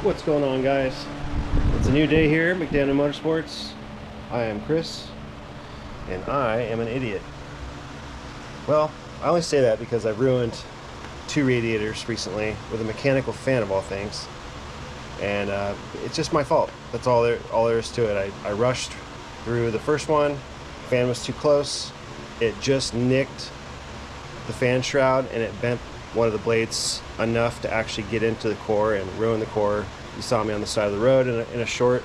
What's going on, guys? It's a new day here at McDaniel Motorsports. I am Chris, and I am an idiot. Well, I only say that because I've ruined two radiators recently with a mechanical fan of all things, and it's just my fault. That's all there is to it. I rushed through the first one. Fan was too close. It just nicked the fan shroud, and it bent one of the blades enough to actually get into the core and ruin the core. You saw me on the side of the road in a short.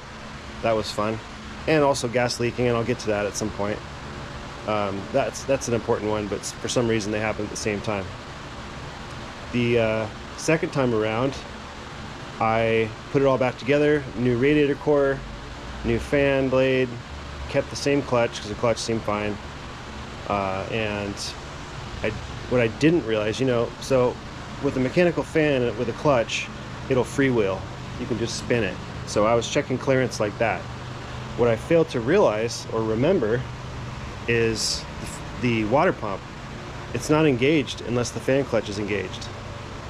That was fun. And also gas leaking, and I'll get to that at some point. That's an important one, but for some reason they happen at the same time. The second time around, I put it all back together. New radiator core, new fan blade, kept the same clutch because the clutch seemed fine. And what I didn't realize, so with a mechanical fan with a clutch, it'll freewheel. You can just spin it. So I was checking clearance like that. What I failed to realize or remember is the water pump. It's not engaged unless the fan clutch is engaged,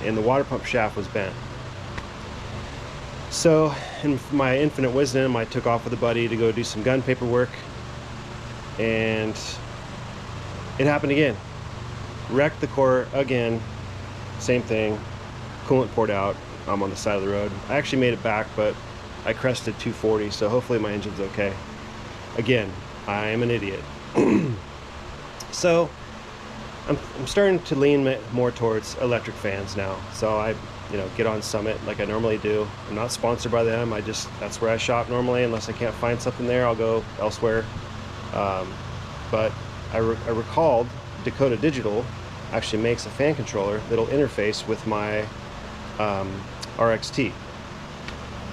and the water pump shaft was bent. So in my infinite wisdom, I took off with a buddy to go do some gun paperwork, and it happened again. Wrecked the core again. Same thing. Coolant poured out. I'm on the side of the road. I actually made it back, but I crested 240, so hopefully my engine's okay. Again, I am an idiot. So I'm starting to lean more towards electric fans now. So I get on Summit like I normally do. I'm not sponsored by them. That's where I shop normally. Unless I can't find something there, I'll go elsewhere. But I recalled Dakota Digital actually makes a fan controller that'll interface with my RXT,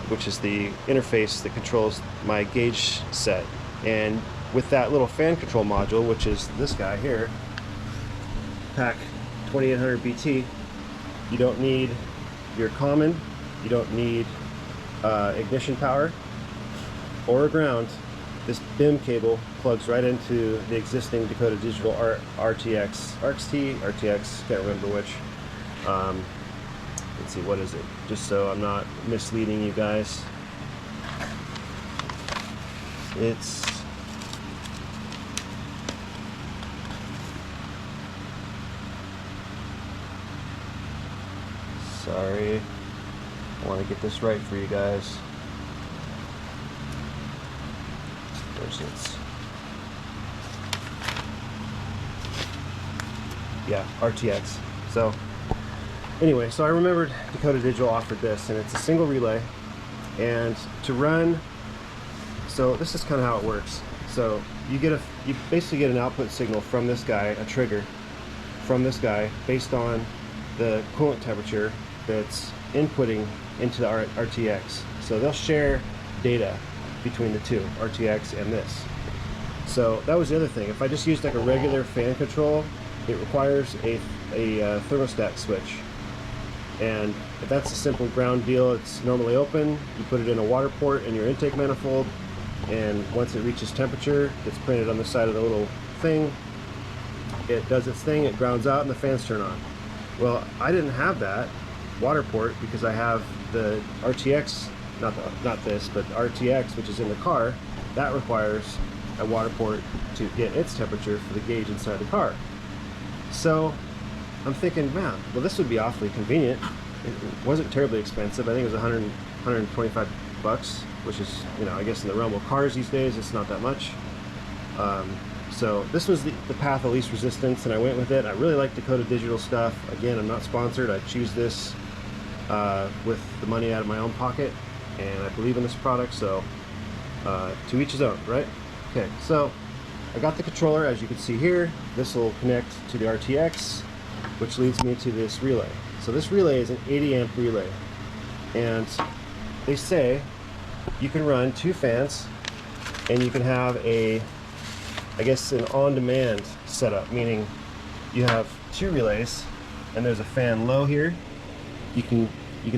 which is the interface that controls my gauge set. And with that little fan control module, which is this guy here, PAC 2800 BT, you don't need your common, you don't need ignition power or a ground. This BIM cable plugs right into the existing Dakota Digital RTX, RTX, can't remember which. Let's see, what is it? Just so I'm not misleading you guys. It's sorry, I want to get this right for you guys. Where's it? Yeah, RTX. So anyway, so I remembered Dakota Digital offered this, and it's a single relay, and to run, so this is kind of how it works. So you basically get an output signal from this guy, a trigger from this guy, based on the coolant temperature that's inputting into the RTX. So they'll share data between the two, RTX and this. So that was the other thing. If I just used like a regular fan control, it requires a thermostat switch. And if that's a simple ground deal, it's normally open. You put it in a water port in your intake manifold, and once it reaches temperature, it's printed on the side of the little thing. It does its thing, it grounds out, and the fans turn on. Well, I didn't have that water port because I have the RTX, not this, but the RTX, which is in the car. That requires a water port to get its temperature for the gauge inside the car. So I'm thinking, man, well, this would be awfully convenient. It wasn't terribly expensive. I think it was 125 bucks, which is, I guess in the realm of cars these days, it's not that much. So this was the path of least resistance, and I went with it. I really like Dakota Digital stuff. Again, I'm not sponsored. I choose this with the money out of my own pocket, and I believe in this product, so to each his own, right? Okay, so I got the controller, as you can see here. This will connect to the RTX, which leads me to this relay. So this relay is an 80 amp relay, and they say you can run two fans, and you can have an on-demand setup, meaning you have two relays, and there's a fan low here. You can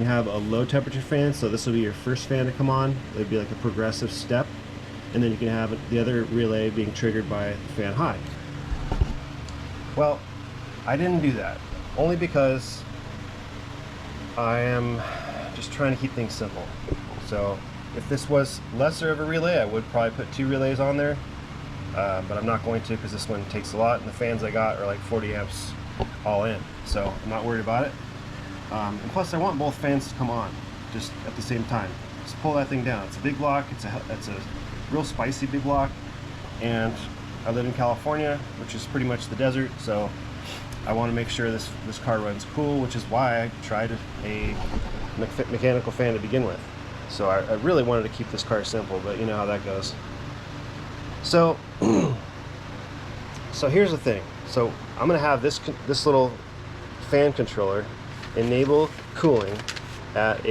have a low temperature fan, so this will be your first fan to come on. It'd be like a progressive step, and then you can have the other relay being triggered by the fan high. Well, I didn't do that, only because I am just trying to keep things simple. So if this was lesser of a relay, I would probably put 2 relays on there, but I'm not going to, because this one takes a lot, and the fans I got are like 40 amps all in, so I'm not worried about it. And plus I want both fans to come on just at the same time. Just pull that thing down. It's a big block, it's a real spicy big block, and I live in California, which is pretty much the desert, so I want to make sure this car runs cool, which is why I tried a mechanical fan to begin with. So I really wanted to keep this car simple, but you know how that goes. So so here's the thing. So I'm gonna have this little fan controller enable cooling at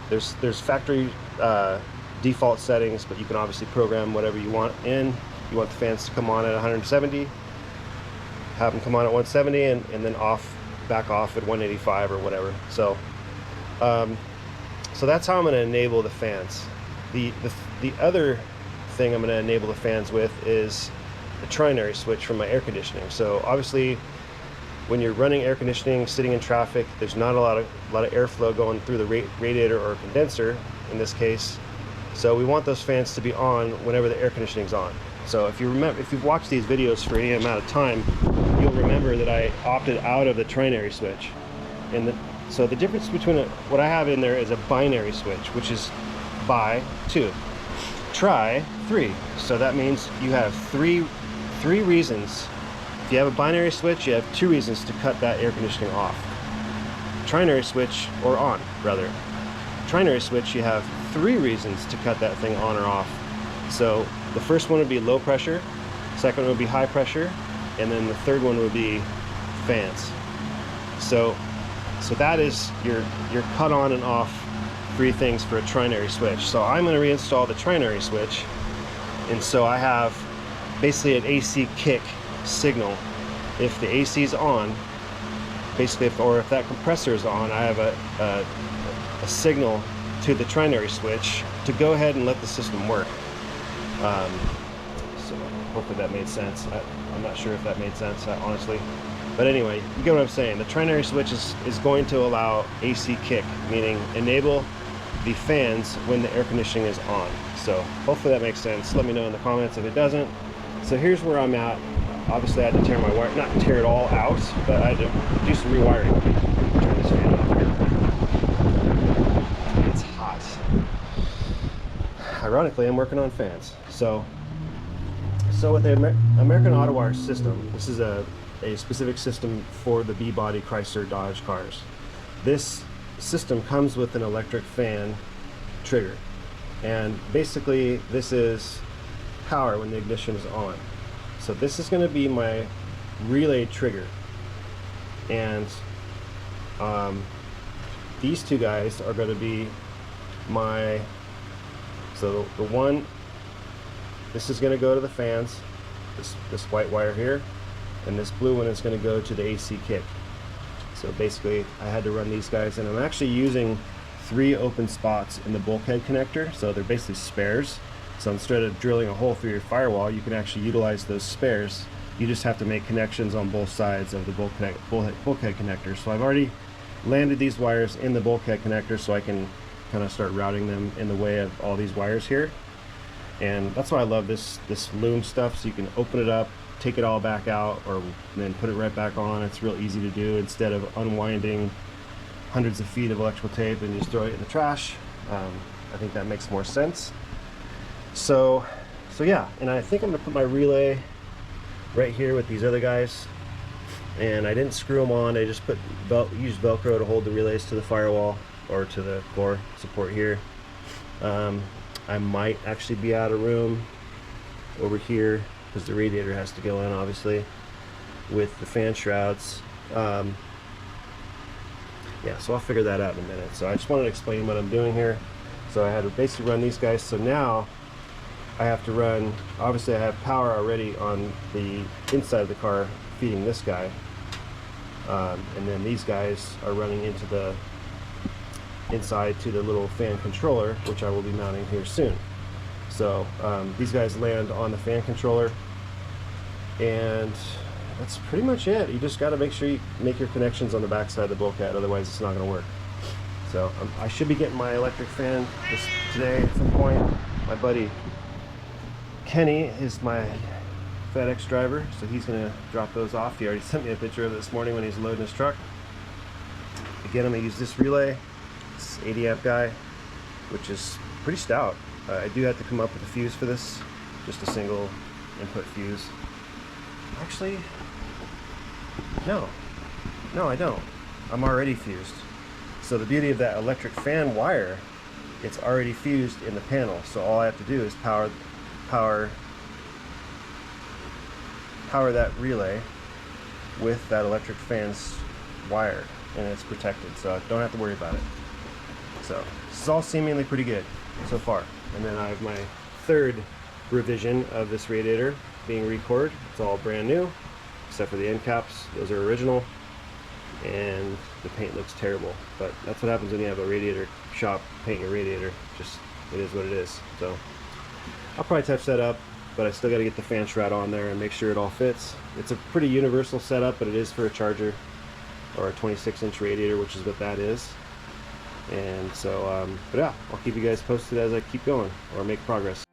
there's factory default settings, but you can obviously program whatever you want in. You want the fans to come on at 170, have them come on at 170, and then back off at 185 or whatever. So so that's how I'm going to enable the fans. The other thing I'm going to enable the fans with is the trinary switch from my air conditioning. So obviously, when you're running air conditioning, sitting in traffic, there's not a lot of airflow going through the radiator or condenser in this case. So we want those fans to be on whenever the air conditioning's on. So if you've watched these videos for any amount of time, you'll remember that I opted out of the trinary switch. So the difference between what I have in there is a binary switch, which is bi 2, tri 3. So that means you have three reasons. If you have a binary switch, you have 2 reasons to cut that air conditioning off. Trinary switch, or on rather. Trinary switch, you have 3 reasons to cut that thing on or off. So the first one would be low pressure, second one would be high pressure, and then the third one would be fans. So that is your cut on and off 3 things for a trinary switch. So I'm going to reinstall the trinary switch, and so I have basically an AC kick signal. If the AC is on, basically, if that compressor is on, I have a signal to the trinary switch to go ahead and let the system work. So hopefully that made sense. I'm not sure if that made sense, honestly. But anyway, you get what I'm saying. The trinary switch is going to allow AC kick, meaning enable the fans when the air conditioning is on. So hopefully that makes sense. Let me know in the comments if it doesn't. So here's where I'm at. Obviously I had to tear my wire, not tear it all out, but I had to do some rewiring. Turn this fan off here. It's hot. Ironically, I'm working on fans. So with the American Auto Wire system, this is a specific system for the B-body Chrysler Dodge cars. This system comes with an electric fan trigger, and basically this is power when the ignition is on. So this is going to be my relay trigger, and these 2 guys are going to be my, so the one, this is going to go to the fans, this white wire here, and this blue one is going to go to the AC kick. So basically I had to run these guys, and I'm actually using 3 open spots in the bulkhead connector, so they're basically spares. So instead of drilling a hole through your firewall, you can actually utilize those spares. You just have to make connections on both sides of the bulkhead connector. So I've already landed these wires in the bulkhead connector, so I can kind of start routing them in the way of all these wires here. And that's why I love this loom stuff, so you can open it up, take it all back out, or then put it right back on. It's real easy to do instead of unwinding hundreds of feet of electrical tape and just throw it in the trash. I think that makes more sense. So yeah, and I think I'm gonna put my relay right here with these other guys, and I didn't screw them on. I just used Velcro to hold the relays to the firewall or to the core support here. I might actually be out of room over here because the radiator has to go in, obviously, with the fan shrouds. Yeah, so I'll figure that out in a minute. So I just wanted to explain what I'm doing here. So I had to basically run these guys. So now I have to run, obviously I have power already on the inside of the car feeding this guy. And then these guys are running into the inside to the little fan controller, which I will be mounting here soon. So these guys land on the fan controller, and that's pretty much it. You just got to make sure you make your connections on the back side of the bulkhead, otherwise it's not going to work. So I should be getting my electric fan today at some point. My buddy Kenny is my FedEx driver, so he's going to drop those off. He already sent me a picture of it this morning when he's loading his truck. Again, I'm going to use this relay, this 80 amp guy, which is pretty stout. I do have to come up with a fuse for this, just a single input fuse. Actually, no, I don't. I'm already fused. So the beauty of that electric fan wire, it's already fused in the panel. So all I have to do is power that relay with that electric fan's wire, and it's protected, so I don't have to worry about it. So this is all seemingly pretty good so far. And then I have my third revision of this radiator being recored. It's all brand new except for the end caps. Those are original, and the paint looks terrible, but that's what happens when you have a radiator shop paint your radiator. Just, it is what it is. So I'll probably touch that up, but I still got to get the fan shroud on there and make sure it all fits. It's a pretty universal setup, but it is for a Charger or a 26-inch radiator, which is what that is. And so but yeah, I'll keep you guys posted as I keep going or make progress.